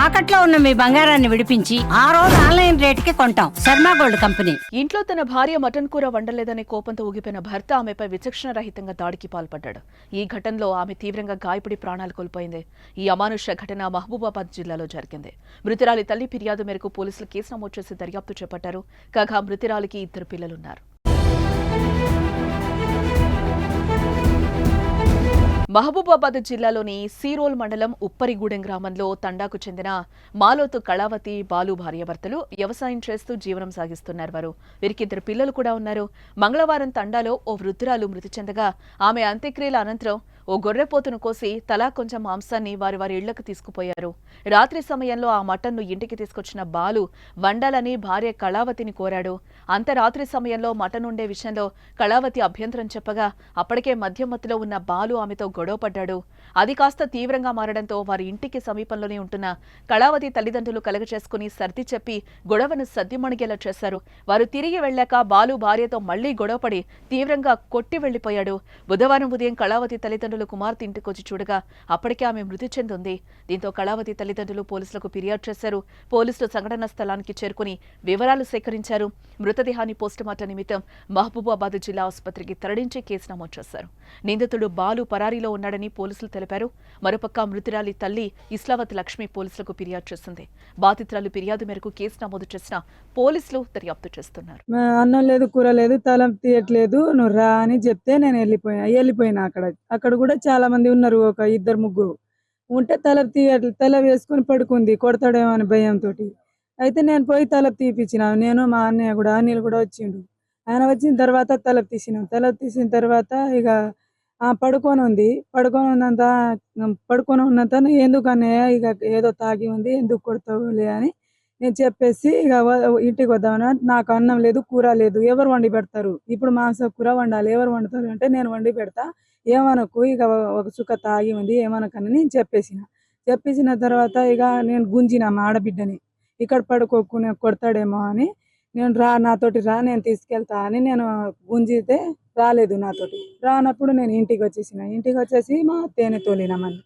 తాకట్లో ఉన్న మీ బంగారాన్ని విడిపించి ఆ రోజు ఆన్లైన్ రేటుకి కొంటాం. Sharma gold company. ఇంట్లో తన భార్య మటన్ కూర వండలేదనే కోపంతో ఊగిపోయిన భర్త ఆమెపై విచక్షణ రహితంగా దాడికి పాల్పడ్డాడు. ఈ ఘటనలో ఆమె తీవ్రంగా గాయపడి ప్రాణాలు కోల్పోయింది. ఈ అమానుష ఘటన మహబూబాబాద్ జిల్లాలో జరిగింది. మృతురాలి తల్లి ఫిర్యాదు మేరకు పోలీసులు కేసు నమోదు చేసి దర్యాప్తు చేపట్టారు. కాగా మృతురాలికి 2 పిల్లలున్నారు. మహబూబాబాద్ జిల్లాలోని సీరోల్ మండలం ఉప్పరిగూడెం గ్రామంలో తండాకు చెందిన మాలోతు కళావతి బాలు భార్యాభర్తలు వ్యవసాయం చేస్తూ జీవనం సాగిస్తున్నారు. వీరికి 2 పిల్లలు కూడా ఉన్నారు. మంగళవారం తండాలో ఓ వృద్ధురాలు మృతి చెందగా ఆమె అంత్యక్రియల అనంతరం ఓ గొర్రెపోతును కోసి తలా కొంచెం మాంసాన్ని వారి ఇళ్లకు తీసుకుపోయారు. రాత్రి సమయంలో ఆ మటన్ను ఇంటికి తీసుకొచ్చిన బాలు వండాలని భార్య కళావతిని కోరాడు. అంత రాత్రి సమయంలో మటన్ ఉండే విషయంలో కళావతి అభ్యంతరం చెప్పగా అప్పటికే మధ్యమత్తులో ఉన్న బాలు ఆమెతో గొడవపడ్డాడు. అది కాస్త తీవ్రంగా మారడంతో వారి ఇంటికి సమీపంలోనే ఉంటున్న కళావతి తల్లిదండ్రులు కలగచేసుకుని సర్ది చెప్పి గొడవను సద్దిమణిగేలా చేశారు. వారు తిరిగి వెళ్లాక బాలు భార్యతో మళ్లీ గొడవపడి తీవ్రంగా కొట్టి వెళ్లిపోయాడు. బుధవారం ఉదయం కళావతి తల్లిదండ్రులు కుమార్తె ఇంటికొచ్చి చూడగా అప్పటికే ఆమె మృతి చెందింది. దీంతో కళావతి తల్లిదండ్రులు పోలీసులకు ఫిర్యాదు చేశారు. పోలీసులు సంఘటనా స్థలానికి చేరుకుని వివరాలు సేకరించారు. మృతదేహాన్ని పోస్టుమార్టం నిమిత్తం మహబూబాబాద్ జిల్లా ఆసుపత్రికి తరలించి కేసు నమోదు చేశారు. నిందితుడు బాలు పరారీలో ఉన్నాడని పోలీసులు తెలిపారు. మరోపక్క మృతురాలి తల్లి ఇస్లావత్ లక్ష్మి పోలీసులకు ఫిర్యాదు చేసింది. బాధితురాలు ఫిర్యాదు మేరకు కేసు నమోదు చేసిన పోలీసులు దర్యాప్తు చేస్తున్నారు. అన్నం లేదు, కూర లేదు, తలం తీయట్లేదు, నువ్వు రా అని చెప్తే నేను వెళ్ళిపోయినా. అక్కడ కూడా చాలా మంది ఉన్నారు, ఒక 2-3 ఉంటే తల వేసుకొని పడుకుంది, కొడతాడేమో అని భయంతో. అయితే నేను పోయి తలపు తీపిచ్చిన, నేను మా అన్నయ్య కూడా, అనిల్ కూడా వచ్చిండు. ఆయన వచ్చిన తర్వాత తలపు తీసిన తర్వాత ఇక పడుకొని ఉన్నంత ఎందుకు అన్నయ్య ఇక ఏదో తాగి ఉంది, ఎందుకు కొడతావులే అని నేను చెప్పేసి ఇక ఇంటికి వద్దామని. నాకు అన్నం లేదు, కూర లేదు, ఎవరు వండి పెడతారు? ఇప్పుడు మాంసం కూర వండాలి, ఎవరు వండుతారు అంటే నేను వండి పెడతా, ఏమనకు, ఇక ఒక చుక్క తాగి ఉంది ఏమనకని నేను చెప్పేసిన తర్వాత ఇక నేను గుంజిన మా ఆడబిడ్డని, ఇక్కడ పడుకోకు నేను కొడతాడేమో అని. నేను నాతోటి రా, నేను తీసుకెళ్తా అని నేను గుంజితే రాలేదు. నాతోటి రానప్పుడు నేను ఇంటికి వచ్చేసి మా అత్తయ్యని తోలినామని.